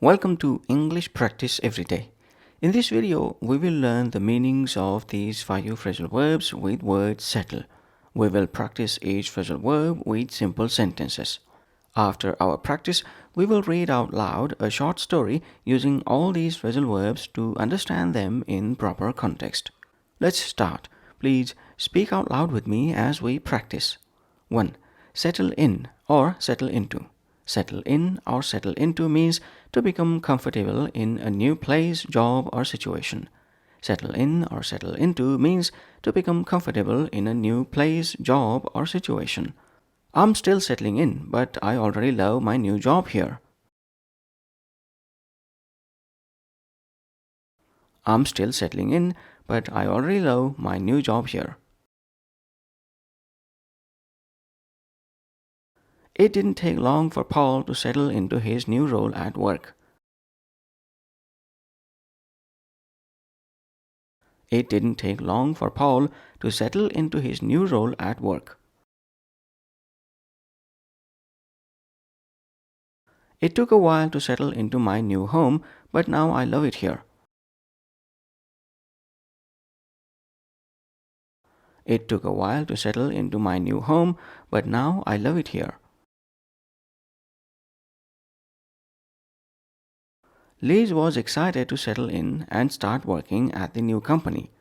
Welcome to English Practice Everyday. In this video, we will learn the meanings of these 5 phrasal verbs with word settle. We will practice each phrasal verb with simple sentences. After our practice, we will read out loud a short story using all these phrasal verbs to understand them in proper context. Let's start. Please speak out loud with me as we practice. 1. Settle in or settle into. Settle in or settle into means to become comfortable in a new place, job, or situation. Settle in or settle into means to become comfortable in a new place, job, or situation. I'm still settling in, but I already love my new job here. I'm still settling in, but I already love my new job here. It didn't take long for Paul to settle into his new role at work. It didn't take long for Paul to settle into his new role at work. It took a while to settle into my new home, but now I love it here. It took a while to settle into my new home, but now I love it here. Liz was excited to settle in and start working at the new company.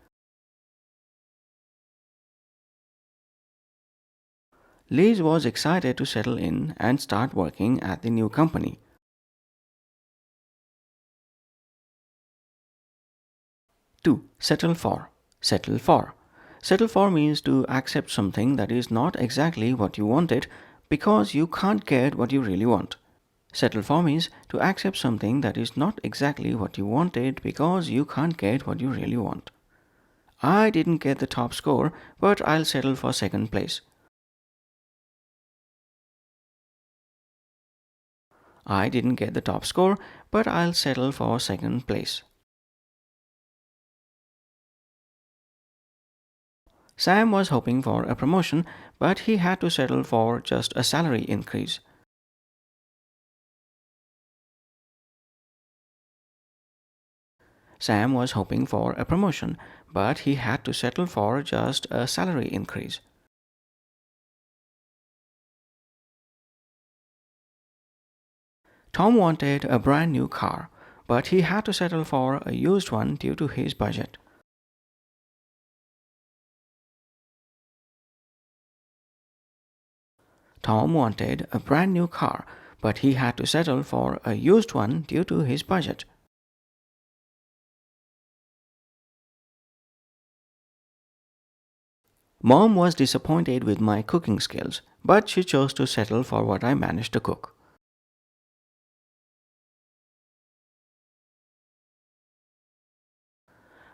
Liz was excited to settle in and start working at the new company. Two, settle for. Settle for. Settle for means to accept something that is not exactly what you wanted because you can't get what you really want. Settle for means to accept something that is not exactly what you wanted because you can't get what you really want. I didn't get the top score, but I'll settle for second place. I didn't get the top score, but I'll settle for second place. Sam was hoping for a promotion, but he had to settle for just a salary increase. Sam was hoping for a promotion, but he had to settle for just a salary increase. Tom wanted a brand new car, but he had to settle for a used one due to his budget. Tom wanted a brand new car, but he had to settle for a used one due to his budget. Mom was disappointed with my cooking skills, but she chose to settle for what I managed to cook.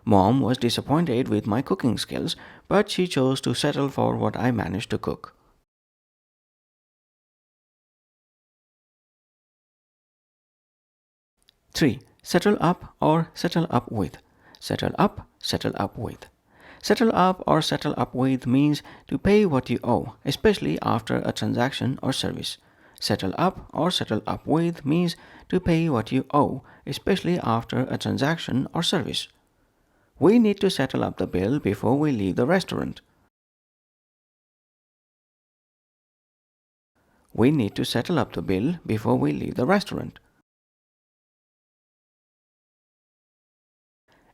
Mom was disappointed with my cooking skills, but she chose to settle for what I managed to cook. 3. Settle up or settle up with. Settle up, settle up with. Settle up or settle up with means to pay what you owe, especially after a transaction or service. Settle up or settle up with means to pay what you owe, especially after a transaction or service. We need to settle up the bill before we leave the restaurant. We need to settle up the bill before we leave the restaurant.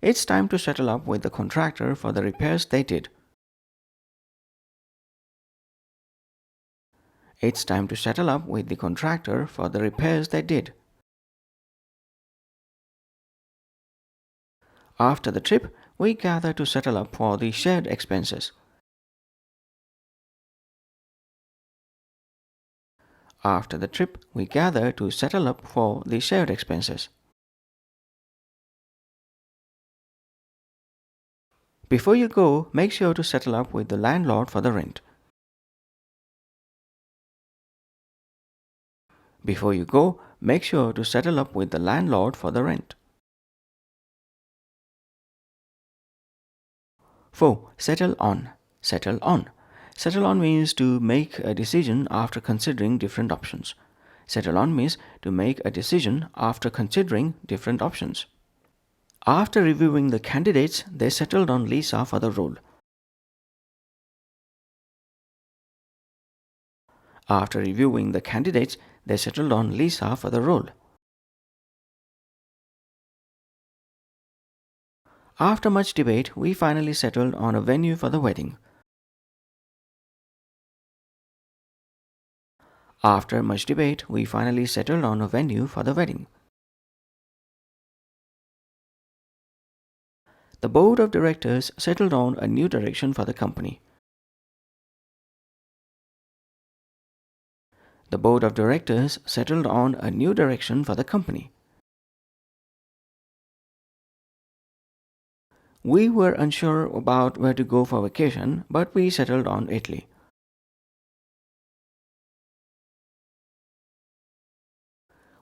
It's time to settle up with the contractor for the repairs they did. It's time to settle up with the contractor for the repairs they did. After the trip, we gather to settle up for the shared expenses. After the trip, we gather to settle up for the shared expenses. Before you go, make sure to settle up with the landlord for the rent. Before you go, make sure to settle up with the landlord for the rent. 4. Settle on. Settle on. Settle on means to make a decision after considering different options. Settle down means to make a decision after considering different options. After reviewing the candidates, they settled on Lisa for the role. After reviewing the candidates, they settled on Lisa for the role. After much debate, we finally settled on a venue for the wedding. After much debate, we finally settled on a venue for the wedding. The board of directors settled on a new direction for the company. The board of directors settled on a new direction for the company. We were unsure about where to go for vacation, but we settled on Italy.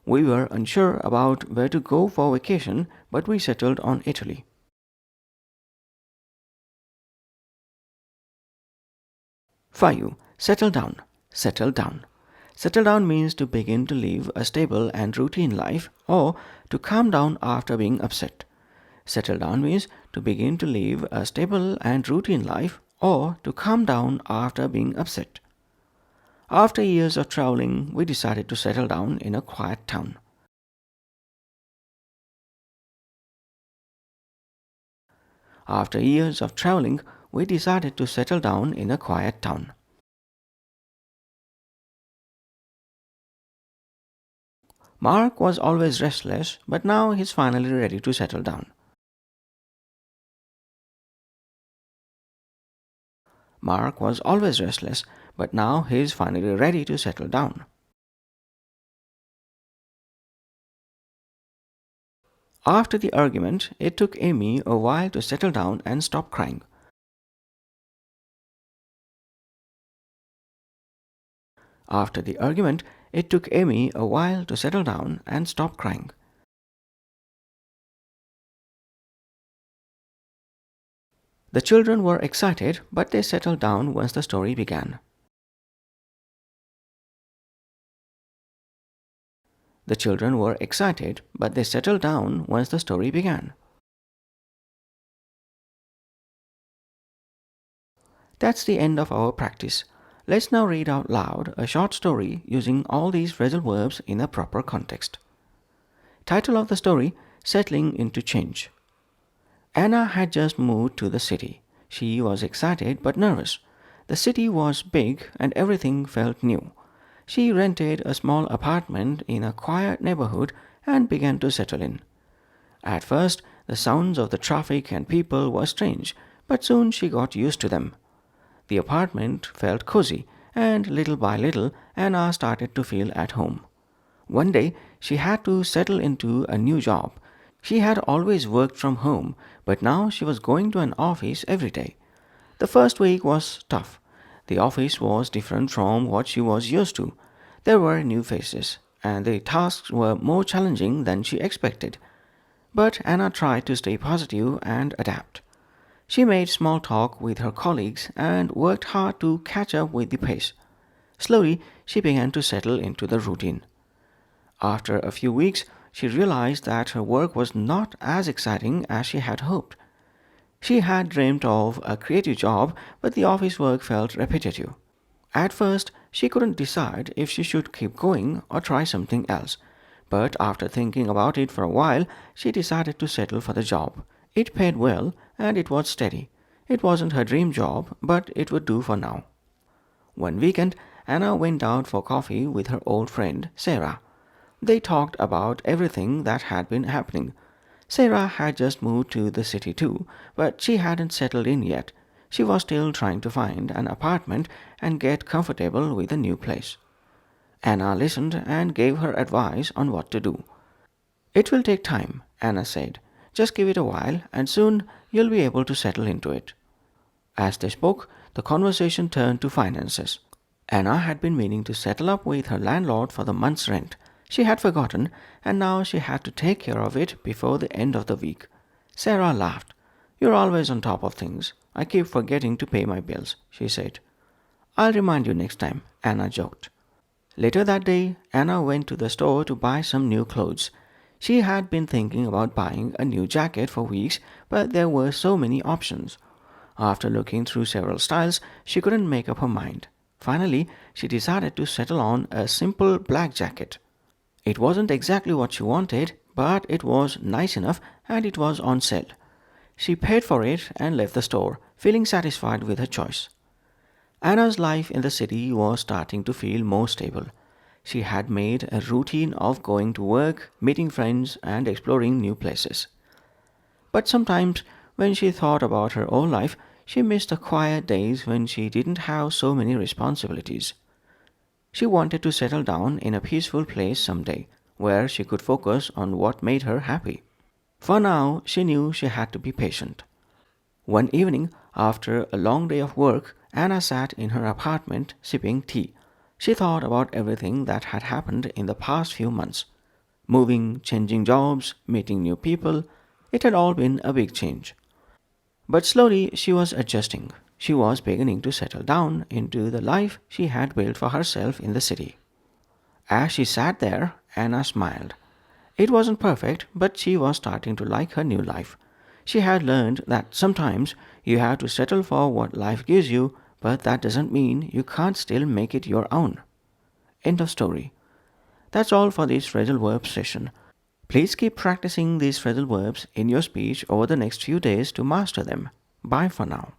We were unsure about where to go for vacation, but we settled on Italy. Five. Settle down. Settle down. Settle down means to begin to live a stable and routine life or to calm down after being upset. Settle down means to begin to live a stable and routine life or to calm down after being upset. After years of traveling, we decided to settle down in a quiet town. After years of traveling, we decided to settle down in a quiet town. Mark was always restless, but now he's finally ready to settle down. Mark was always restless, but now he's finally ready to settle down. After the argument, it took Amy a while to settle down and stop crying. After the argument, it took Amy a while to settle down and stop crying. The children were excited, but they settled down once the story began. The children were excited, but they settled down once the story began. That's the end of our practice. Let's now read out loud a short story using all these phrasal verbs in a proper context. Title of the story: Settling into Change. Anna had just moved to the city. She was excited but nervous. The city was big and everything felt new. She rented a small apartment in a quiet neighborhood and began to settle in. At first, the sounds of the traffic and people were strange, but soon she got used to them. The apartment felt cozy, and little by little, Anna started to feel at home. One day, she had to settle into a new job. She had always worked from home, but now she was going to an office every day. The first week was tough. The office was different from what she was used to. There were new faces, and the tasks were more challenging than she expected. But Anna tried to stay positive and adapt. She made small talk with her colleagues and worked hard to catch up with the pace. Slowly, she began to settle into the routine. After a few weeks, she realized that her work was not as exciting as she had hoped. She had dreamed of a creative job, but the office work felt repetitive. At first, she couldn't decide if she should keep going or try something else. But after thinking about it for a while, she decided to settle for the job. It paid well and it was steady. It wasn't her dream job, but it would do for now. One weekend, Anna went out for coffee with her old friend, Sarah. They talked about everything that had been happening. Sarah had just moved to the city too, but she hadn't settled in yet. She was still trying to find an apartment and get comfortable with a new place. Anna listened and gave her advice on what to do. "It will take time," Anna said. "Just give it a while, and soon you'll be able to settle into it." As they spoke, the conversation turned to finances. Anna had been meaning to settle up with her landlord for the month's rent. She had forgotten, and now she had to take care of it before the end of the week. Sarah laughed. "You're always on top of things. I keep forgetting to pay my bills," she said. "I'll remind you next time," Anna joked. Later that day, Anna went to the store to buy some new clothes. She had been thinking about buying a new jacket for weeks, but there were so many options. After looking through several styles, she couldn't make up her mind. Finally, she decided to settle on a simple black jacket. It wasn't exactly what she wanted, but it was nice enough and it was on sale. She paid for it and left the store, feeling satisfied with her choice. Anna's life in the city was starting to feel more stable. She had made a routine of going to work, meeting friends, and exploring new places. But sometimes, when she thought about her old life, she missed the quiet days when she didn't have so many responsibilities. She wanted to settle down in a peaceful place someday, where she could focus on what made her happy. For now, she knew she had to be patient. One evening, after a long day of work, Anna sat in her apartment sipping tea. She thought about everything that had happened in the past few months. Moving, changing jobs, meeting new people. It had all been a big change. But slowly she was adjusting. She was beginning to settle down into the life she had built for herself in the city. As she sat there, Anna smiled. It wasn't perfect, but she was starting to like her new life. She had learned that sometimes you have to settle for what life gives you, but that doesn't mean you can't still make it your own. End of story. That's all for this phrasal verb session. Please keep practicing these phrasal verbs in your speech over the next few days to master them. Bye for now.